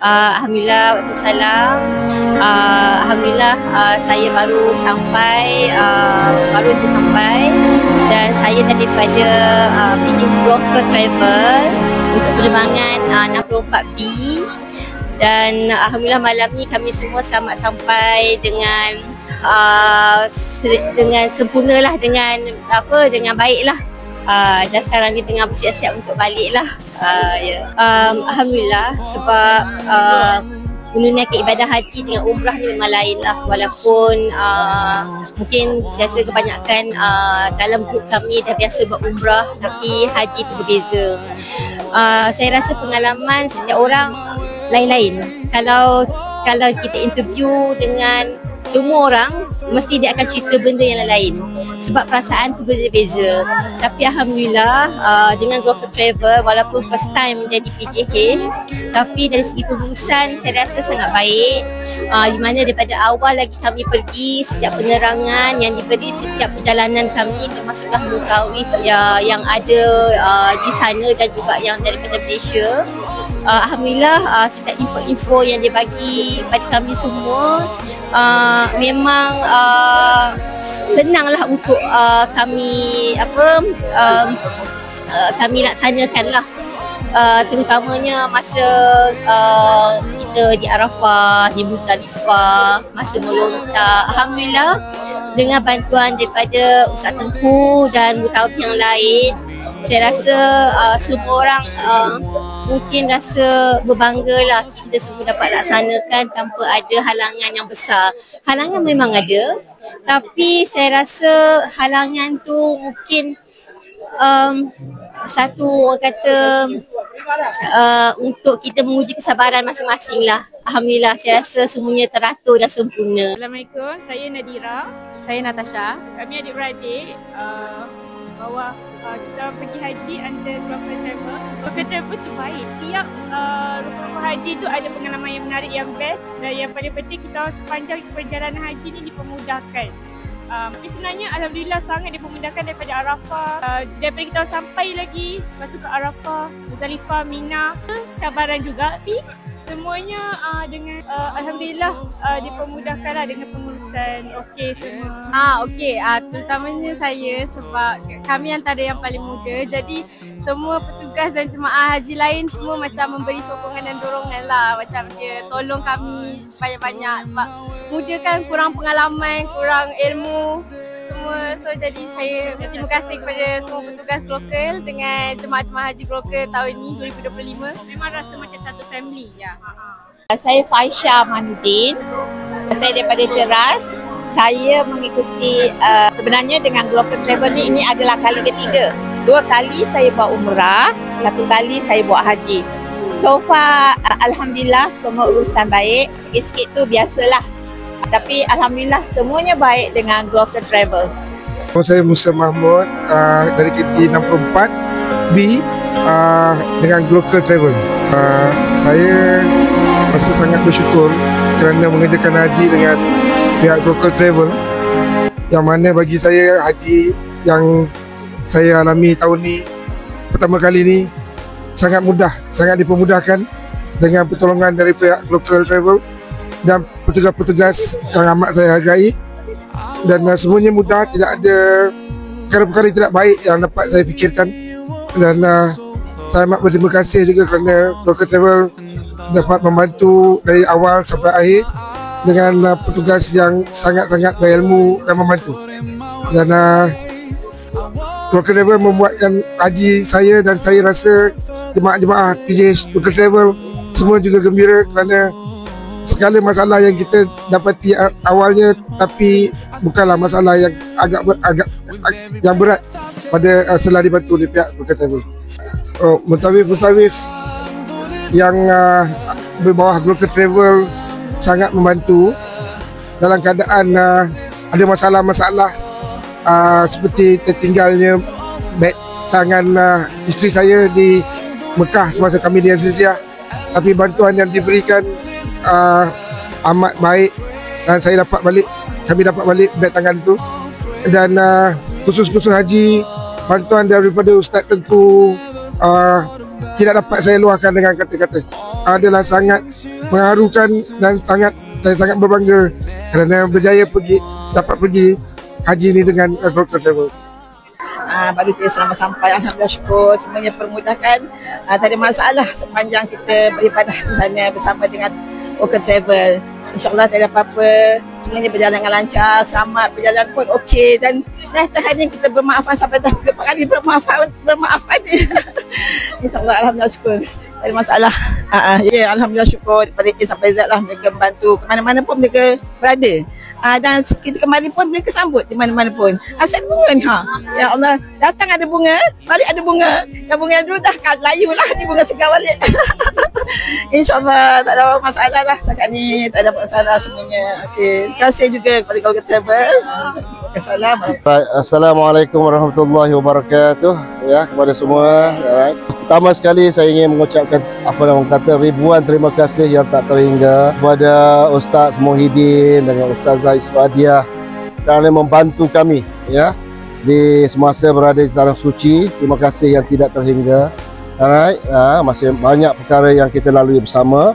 Alhamdulillah, Waalaikumsalam. Alhamdulillah, saya baru sampai, dan saya daripada PJ Broker Travel untuk penerbangan 64B. Dan Alhamdulillah malam ni kami semua selamat sampai dengan sempurna lah, dengan baik lah. Dan sekarang ni tengah bersiap-siap untuk balik lah. Alhamdulillah, sebab menunaikan ibadah haji dengan umrah ni memang lain lah. Walaupun mungkin saya rasa kebanyakan dalam grup kami dah biasa buat umrah, tapi haji tu berbeza. Saya rasa pengalaman setiap orang lain-lain. Kalau kita interview dengan semua orang, mesti dia akan cerita benda yang lain, sebab perasaan tu berbeza. Tapi Alhamdulillah, dengan Global Travel, walaupun first time jadi PJH, tapi dari segi pengurusan saya rasa sangat baik. Di mana daripada awal lagi kami pergi, setiap penerangan yang diberi setiap perjalanan kami, termasuklah mutawif yang ada di sana dan juga yang daripada Malaysia. Alhamdulillah, setiap info-info yang dia bagi kepada kami semua memang senanglah untuk kami kami laksanakan lah, terutamanya masa kita di Arafah, di Muzdalifah, masa melontar. Alhamdulillah, dengan bantuan daripada Ustaz Tengku dan mutawif yang lain, saya rasa semua orang mungkin rasa berbangga lah, kita semua dapat laksanakan tanpa ada halangan yang besar. Halangan memang ada, tapi saya rasa halangan tu mungkin satu orang kata untuk kita menguji kesabaran masing-masing lah. Alhamdulillah, saya rasa semuanya teratur dan sempurna. Assalamualaikum, saya Nadira. Saya Natasha. Kami adik-beradik bahawa kita pergi haji under Global Travel. Global Travel tu baik. Tiap rukun haji tu ada pengalaman yang menarik, yang best, dan yang paling penting kita sepanjang perjalanan haji ni dipermudahkan. Tapi sebenarnya Alhamdulillah sangat dipermudahkan daripada Arafah. Daripada kita sampai lagi masuk ke Arafah, Muzdalifah, Mina, cabaran juga, tapi semuanya dengan Alhamdulillah dipermudahkanlah dengan pengurusan. Okey semua. Terutamanya saya, sebab kami antara yang paling muda, jadi semua petugas dan jemaah haji lain semua macam memberi sokongan dan dorongan lah. Macam dia tolong kami banyak-banyak, sebab muda kan, kurang pengalaman, kurang ilmu semua. So jadi saya berterima kasih kepada semua petugas lokal dengan jemaah-jemaah haji lokal tahun ini 2025. Memang rasa macam satu family. Ya. Saya Faisha Manudin. Saya daripada Ceras. Saya mengikuti sebenarnya dengan Global Travel ni, ini adalah kali ketiga. 2 kali saya buat umrah, 1 kali saya buat haji. So far Alhamdulillah semua urusan baik. Sikit-sikit tu biasalah. Tapi Alhamdulillah semuanya baik dengan Global Travel. Saya Musa Mahmud dari KT 64B dengan Global Travel. Saya rasa sangat bersyukur kerana mengerjakan haji dengan pihak Global Travel, yang mana bagi saya haji yang saya alami tahun ni, pertama kali ni, sangat mudah, sangat dipermudahkan dengan pertolongan dari pihak Global Travel dan petugas-petugas yang amat saya hargai, dan semuanya mudah, tidak ada perkara-perkara tidak baik yang dapat saya fikirkan. Dan saya amat berterima kasih juga kerana Global Travel dapat membantu dari awal sampai akhir dengan petugas yang sangat-sangat berilmu dan membantu. Dan Global Travel membuatkan haji saya, dan saya rasa jemaah-jemaah PJ Global Travel semua juga gembira kerana segala masalah yang kita dapati awalnya, tapi bukanlah masalah yang agak berat pada setelah dibantu oleh pihak Global Travel. Mutawif yang berbawah Global Travel sangat membantu dalam keadaan ada masalah-masalah seperti tertinggalnya beg tangan isteri saya di Mekah semasa kami di Aziziah. Tapi bantuan yang diberikan amat baik, dan kami dapat balik beg tangan itu. Dan khusus haji, bantuan daripada Ustaz Tengku, tidak dapat saya luahkan dengan kata-kata. Adalah sangat mengharukan dan saya sangat berbangga kerana berjaya dapat pergi haji ini dengan Global Travel. Baru kita selamat sampai, alhamdulillah, syukur semuanya permudahkan. Tak ada masalah sepanjang kita beribadah di sana bersama dengan Global Travel. InsyaAllah tak ada apa-apa, semuanya berjalan dengan lancar, selamat, perjalanan pun okey, dan tahan ni kita bermaafan sampai dah 4 kali bermaafan InsyaAllah, alhamdulillah, syukur. Tak ada masalah. Ya, alhamdulillah, syukur daripada A sampai Z lah, mereka membantu ke mana-mana pun mereka berada. Dan kita kemarin pun mereka sambut di mana-mana pun. Asyik bunga ni, ya Allah, datang ada bunga, balik ada bunga. Yang bunga dulu dah layu lah, ni bunga segar balik. InsyaAllah tak ada masalah lah setakat ni, tak ada masalah semuanya. Okey, terima kasih juga kepada Global Travel. Assalamualaikum warahmatullahi wabarakatuh. Ya, kepada semua. Alright. Pertama sekali saya ingin mengucapkan ribuan terima kasih yang tak terhingga kepada Ustaz Muhyiddin dan Ustazah Isfadiah kerana membantu kami ya di semasa berada di tanah suci. Terima kasih yang tidak terhingga. Alright, masih banyak perkara yang kita lalui bersama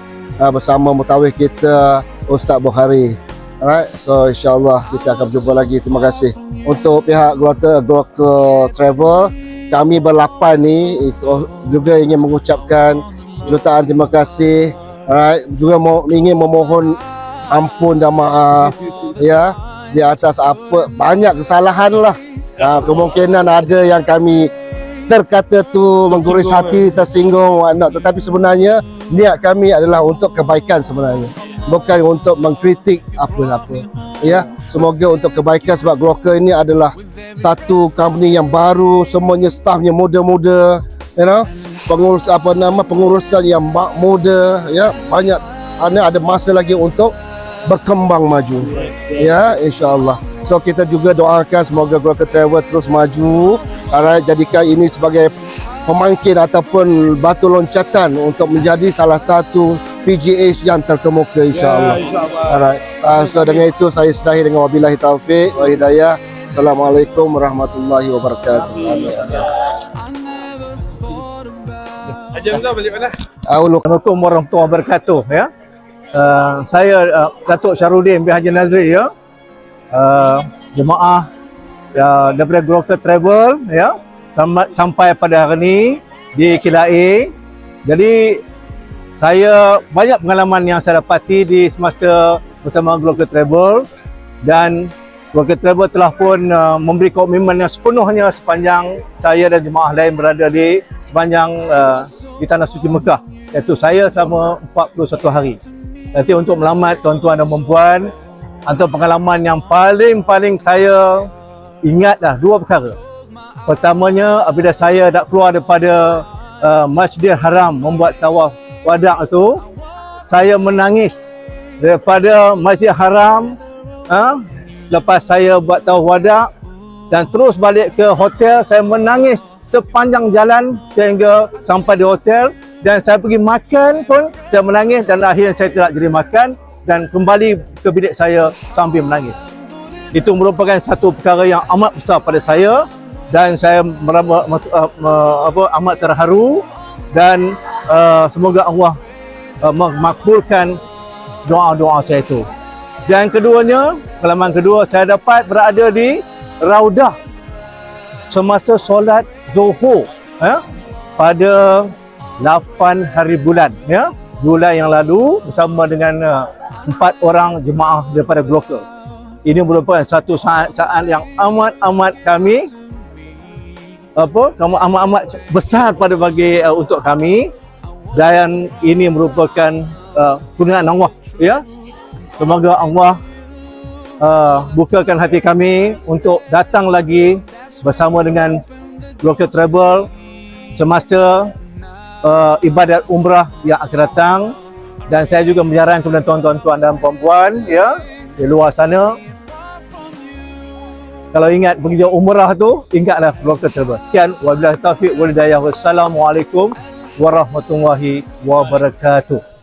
mutawif kita Ustaz Bukhari. Alright, so insyaAllah kita akan berjumpa lagi. Terima kasih. Untuk pihak Global Travel, kami berlapan ni juga ingin mengucapkan jutaan terima kasih. Alright, juga ingin memohon ampun dan maaf ya di atas apa banyak kesalahan lah. Kemungkinan ada yang kami terkata tu mengguris hati, tersinggung, whatnot. Tetapi sebenarnya niat kami adalah untuk kebaikan sebenarnya, bukan untuk mengkritik apa-apa. Ya, semoga untuk kebaikan sebab Global ini adalah satu company yang baru, semuanya staffnya muda-muda, you know, pengurusan yang muda, ya, banyak ada masa lagi untuk berkembang maju. Ya, insya-Allah. So kita juga doakan semoga Global Travel terus maju. Jadikan ini sebagai pemangkin ataupun batu loncatan untuk menjadi salah satu PGH yang terkemuka insya-Allah. Alright. So dengan itu saya sudahi dengan wabillahi taufik wa hidayah. Assalamualaikum warahmatullahi wabarakatuh. Assalamualaikum warahmatullahi wabarakatuh ya. Saya Datuk Syarudin bin Haji Nazri ya. Jemaah daripada Global Travel ya, sampai pada hari ini di Kilai. Jadi saya banyak pengalaman yang saya dapati di semasa bersama Global Travel, dan Global Travel telah pun memberi komitmen yang sepenuhnya sepanjang saya dan jemaah lain berada di sepanjang di Tanah Suci Mekah, iaitu saya selama 41 hari. Nanti untuk melamat tuan-tuan dan puan-puan, antara pengalaman yang paling saya ingatlah dua perkara. Pertamanya, apabila saya nak keluar daripada Masjidil Haram membuat tawaf wada' itu, saya menangis daripada Masjidil Haram lepas saya buat tawaf wada' dan terus balik ke hotel. Saya menangis sepanjang jalan sehingga sampai di hotel, dan saya pergi makan pun saya menangis, dan akhirnya saya tidak jadi makan dan kembali ke bilik saya sambil menangis. Itu merupakan satu perkara yang amat besar pada saya, dan saya amat terharu, dan semoga Allah memakbulkan doa-doa saya itu. Dan keduanya, pengalaman kedua, saya dapat berada di Raudah semasa solat Zuhur pada 8 hari bulan bulan yang lalu bersama dengan 4 orang jemaah daripada Global. Ini merupakan satu saat yang amat kami amat besar pada bagi untuk kami, dan ini merupakan kurniaan Allah ya. Semoga Allah bukakan hati kami untuk datang lagi bersama dengan Global Travel semasa ibadat umrah yang akan datang. Dan saya juga menyarankan kepada tuan-tuan dan puan-puan ya di luar sana, kalau ingat pergi umrah tu, ingatlah Global Travel. Sekian, wabillahi taufiq wal hidayah. Wassalamualaikum warahmatullahi wabarakatuh.